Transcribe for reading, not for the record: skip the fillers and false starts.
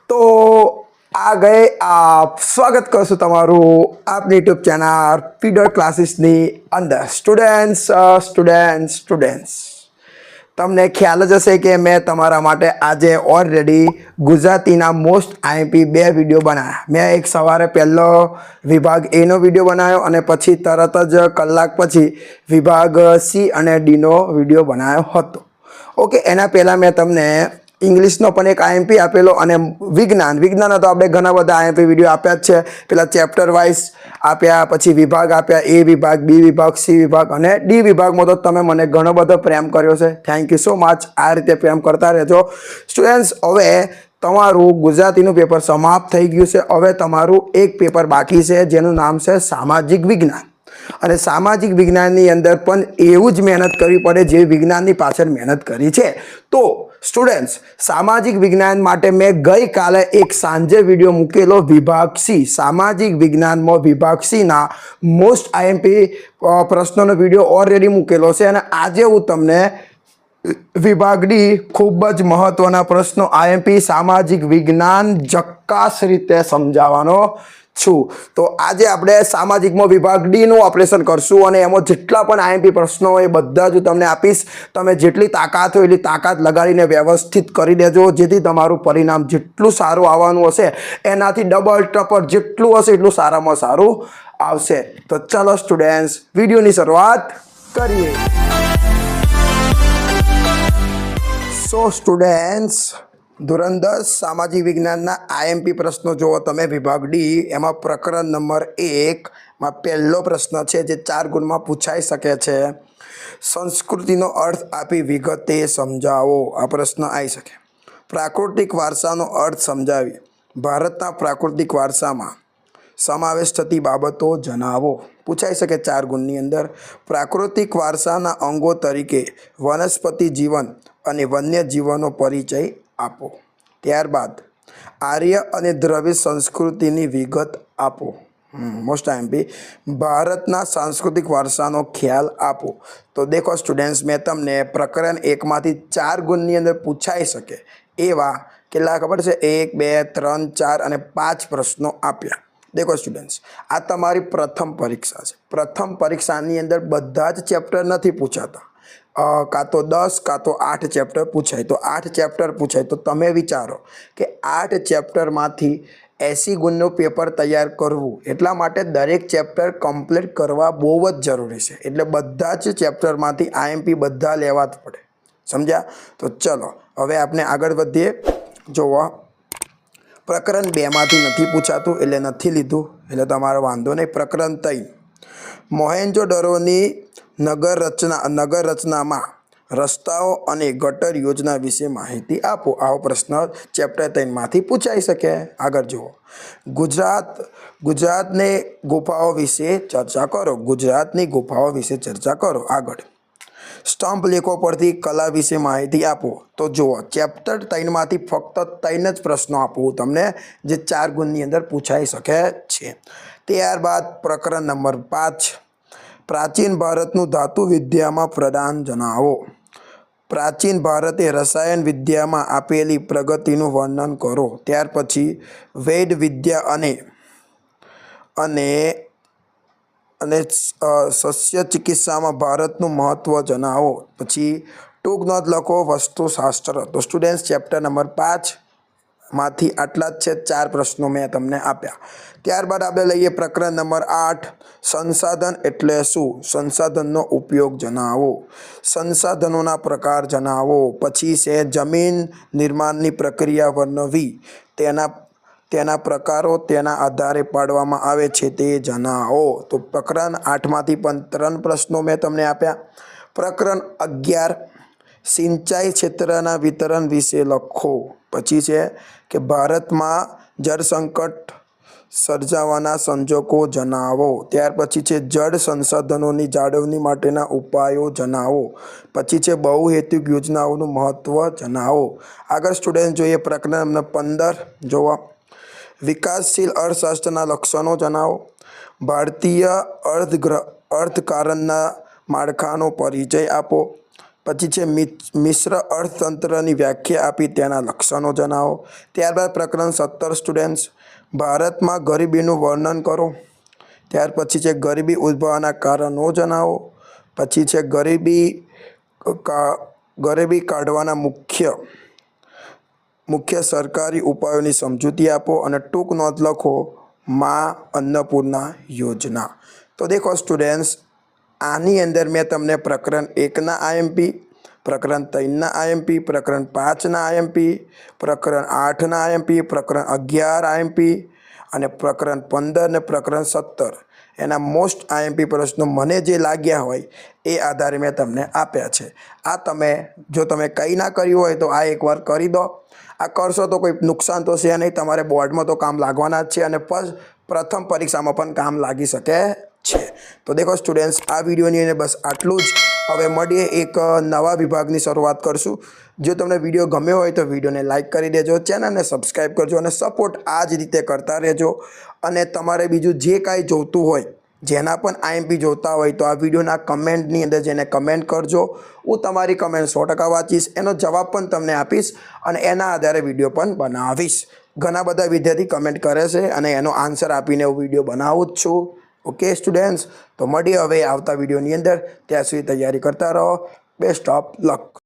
तो आ गए आप स्वागत करशु तमारू आपनी यूट्यूब चैनल फीडर क्लासेस नी अंदर स्टूडेंट्स તમને ખ્યાલ જ હશે કે મેં તમારા માટે આજે ઓલરેડી ગુજરાતીના મોસ્ટ આઈએમપી બે વિડીયો બનાવ્યા। મેં એક સવારે પહેલો વિભાગ એનો વિડીયો બનાવ્યો અને પછી તરત જ કલાક પછી વિભાગ સી અને ડીનો વિડીયો બનાવ્યો હતો। ઓકે, એના પહેલાં મેં તમને इंग्लिशનો પણ એક આઈએમપી આપેલો અને વિજ્ઞાન તો આપણે ઘણા બધા આઈએમપી વિડીયો આપ્યા જ છે। પેલા ચેપ્ટર વાઇઝ આપ્યા, પછી વિભાગ આપ્યા, એ વિભાગ, બી વિભાગ, સી વિભાગ અને ડી વિભાગમાં તો તમે મને ઘણો બધો પ્રેમ કર્યો છે। Thank you so much. આ રીતે પ્રેમ કરતા રહેજો સ્ટુડન્ટ્સ। હવે તમારું ગુજરાતીનું પેપર સમાપ્ત થઈ ગયું છે। હવે તમારું એક પેપર બાકી છે જેનું નામ છે સામાજિક વિજ્ઞાન। અને સામાજિક વિજ્ઞાનની અંદર પણ એવું જ મહેનત કરવી પડે જે વિજ્ઞાનની પાછળ મહેનત કરી છે। તો સ્ટુડન્ટ્સ, સામાજિક વિજ્ઞાન માટે મેં ગઈકાલે એક સાંજે વિડીયો મૂકેલો વિભાગ સી, સામાજિક વિજ્ઞાનમાં વિભાગ સીના મોસ્ટ આઈએમપી પ્રશ્નોનો વિડીયો ઓલરેડી મૂકેલો છે અને આજે હું તમને વિભાગ ડી ખૂબ જ મહત્વના પ્રશ્નો આઈએમપી સામાજિક વિજ્ઞાન જક્કાસ રીતે સમજાવવાનો છું। તો આજે આપણે સામાજિકમાં વિભાગ ડી નું ઓપરેશન કરશું અને એમાં જેટલા પણ આઈએમપી પ્રશ્નો હોય એ બધા જ તમને આપીશ। તમે જેટલી તાકાત હોય એટલી તાકાત લગાડીને વ્યવસ્થિત કરી દેજો જેથી તમારું પરિણામ જેટલું સારું આવવાનું હશે એનાથી ડબલ ટ્રિપલ જેટલું હશે એટલું સારામાં સારું આવશે। તો ચલો સ્ટુડન્ટ્સ, વિડીયોની શરૂઆત કરીએ। સો સ્ટુડન્ટ્સ, ધોરણ 10 સામાજિક વિજ્ઞાનના આઈએમપી પ્રશ્નો જોવો તમે વિભાગ ડી, એમાં પ્રકરણ નંબર 1 માં પહેલો પ્રશ્ન છે જે 4 ગુણમાં પૂછાઈ શકે છે। સંસ્કૃતિનો અર્થ આપી વિગતે સમજાવો। આ પ્રશ્ન આવી શકે। પ્રાકૃતિક વારસાનો અર્થ સમજાવી ભારતના પ્રાકૃતિક વારસામાં સમાવેશ થતી બાબતો જણાવો। પૂછાઈ શકે 4 ગુણની અંદર। પ્રાકૃતિક વારસાના અંગો તરીકે વનસ્પતિ જીવન અને વન્ય જીવનનો પરિચય આપો। ત્યારબાદ આર્ય અને દ્રવિડ સંસ્કૃતિની વિગત આપો। મોસ્ટ આઈએમપી ભારતના સાંસ્કૃતિક વારસાનો ખ્યાલ આપો। તો દેખો સ્ટુડન્ટ્સ, મેં તમને પ્રકરણ 1 માંથી 4 ગુણની અંદર પૂછાઈ શકે એવા કેટલા ખબર છે 1, 2, 3, 4 અને 5 પ્રશ્નો આપ્યા। દેખો સ્ટુડન્ટ્સ, આ તમારી પ્રથમ પરીક્ષા છે। પ્રથમ પરીક્ષાની અંદર બધા જ ચેપ્ટર નથી પૂછાતા, કાં તો 10 કાં તો 8 ચેપ્ટર પૂછાય। તો 8 ચેપ્ટર પૂછાય તો તમે વિચારો કે 8 ચેપ્ટરમાંથી 80 ગુણનું પેપર તૈયાર કરવું, એટલા માટે દરેક ચેપ્ટર કમ્પ્લીટ કરવા બહુ જ જરૂરી છે। એટલે બધા જ ચેપ્ટરમાંથી આઈએમપી બધા લેવા જ પડે, સમજ્યા? તો ચલો હવે આપણે આગળ વધીએ। જોવો, પ્રકરણ 2 માંથી નથી પૂછાતું એટલે નથી લીધું, એટલે તમારો વાંધો નહીં। પ્રકરણ 3 મોહેન્જો-દરોની નગર રચનામાં રસ્તાઓ અને ગટર યોજના વિશે માહિતી આપો। આવો પ્રશ્ન ચેપ્ટર 3 માંથી પૂછાઈ શકે। આગળ જુઓ, ગુજરાતની ગુફાઓ વિશે ચર્ચા કરો। ગુજરાતની ગુફાઓ વિશે ચર્ચા કરો। આગળ, સ્તંભ લેખો પરથી કલા વિશે માહિતી આપો। તો જુઓ, ચેપ્ટર 3 માંથી ફક્ત 3 જ પ્રશ્નો આપું તમને જે 4 ગુણની અંદર પૂછાઈ શકે છે। ત્યારબાદ પ્રકરણ નંબર 5 પ્રાચીન ભારતનું ધાતુ વિદ્યામાં પ્રદાન જણાવો। પ્રાચીન ભારતે રસાયણ વિદ્યામાં આપેલી પ્રગતિનું વર્ણન કરો। ત્યાર પછી વૈદ વિદ્યા અને સસ્ય ચિકિત્સામાં ભારતનું મહત્ત્વ જણાવો। પછી ટૂંક નોંધ લખો વસ્તુશાસ્ત્ર। તો સ્ટુડન્ટ્સ, ચેપ્ટર નંબર 5 માંથી આટલા જ છે, 4 પ્રશ્નો મેં તમને આપ્યા। ત્યારબાદ આપણે લઈએ પ્રકરણ નંબર 8 સંસાધન એટલે શું? સંસાધનનો ઉપયોગ જણાવો। સંસાધનોના પ્રકાર જણાવો। પછી છે જમીન નિર્માણની પ્રક્રિયા વર્ણવી, તેના પ્રકારો તેના આધારે પાડવામાં આવે છે તે જણાવો। તો પ્રકરણ 8 માંથી પણ 3 પ્રશ્નો મેં તમને આપ્યા। પ્રકરણ 11 સિંચાઈ ક્ષેત્રના વિતરણ વિશે લખો। પછી છે કે ભારતમાં જળ સંકટ સર્જાવાના સંજોગો જણાવો। ત્યાર પછી છે જળ સંસાધનોની જાળવણી માટેના ઉપાયો જણાવો। પછી છે બહુહેતુક યોજનાઓનું મહત્ત્વ જણાવો। આગળ સ્ટુડન્ટ જોઈએ પ્રકરણ નંબર 15 જોવા, વિકાસશીલ અર્થશાસ્ત્રના લક્ષણો જણાવો। ભારતીય અર્થકારણના માળખાનો પરિચય આપો। પછી છે મિશ્ર અર્થતંત્રની વ્યાખ્યા આપી તેના લક્ષણો જણાવો. ત્યારબાદ પ્રકરણ 17 સ્ટુડન્ટ્સ ભારતમાં ગરીબીનું વર્ણન કરો. ત્યાર પછી છે ગરીબી ઉદ્ભવવાના કારણો જણાવો. પછી છે ગરીબી કાઢવાના મુખ્ય સરકારી ઉપાયોની સમજૂતી આપો અને ટૂંક નોંધ લખો મા અન્નપૂર્ણા યોજના. તો દેખો સ્ટુડન્ટ્સ, આની અંદર મેં તમને પ્રકરણ 1ના આઈએમપી, પ્રકરણ 3ના આઈએમપી, પ્રકરણ 5ના આઈએમપી, પ્રકરણ 8ના આઈએમપી, પ્રકરણ 11 આઈએમપી અને પ્રકરણ 15 ને પ્રકરણ 17 એના મોસ્ટ આઈએમપી પ્રશ્નો મને જે લાગ્યા હોય એ આધારે મેં તમને આપ્યા છે. આ જો તમે કંઈ ના કર્યું હોય તો આ એકવાર કરી દો. આ કરશો તો કોઈ નુકસાન તો છે નહીં, તમારે બોર્ડમાં તો કામ લાગવાના જ છે અને પ્રથમ પરીક્ષામાં પણ કામ લાગી શકે છે. તો દેખો સ્ટુડન્ટ્સ, આ વિડીયોની અંદર બસ આટલું જ. હવે મળીએ એક નવા વિભાગની શરૂઆત કરશું. જો તમને વિડીયો ગમ્યો હોય તો વિડીયોને લાઇક કરી દેજો, ચેનલને સબસ્ક્રાઈબ કરજો અને સપોર્ટ આ જ રીતે કરતા રહેજો. અને તમારે બીજું જે કાંઈ જોઈતું હોય, જેના પણ આઈએમપી જોતા હોય તો આ વિડીયોના કમેન્ટની અંદર જઈને કમેન્ટ કરજો. હું તમારી કમેન્ટ 100% વાંચીશ, એનો જવાબ પણ તમને આપીશ અને એના આધારે વિડીયો પણ બનાવીશ. ઘણા બધા વિદ્યાર્થી કમેન્ટ કરે છે અને એનો આન્સર આપીને હું વિડીયો બનાવું જ છું. ઓકે સ્ટુડન્ટ્સ, તો મળીએ હવે આવતા વિડીયોની અંદર. ત્યાં સુધી તૈયારી કરતા રહો. Best of luck.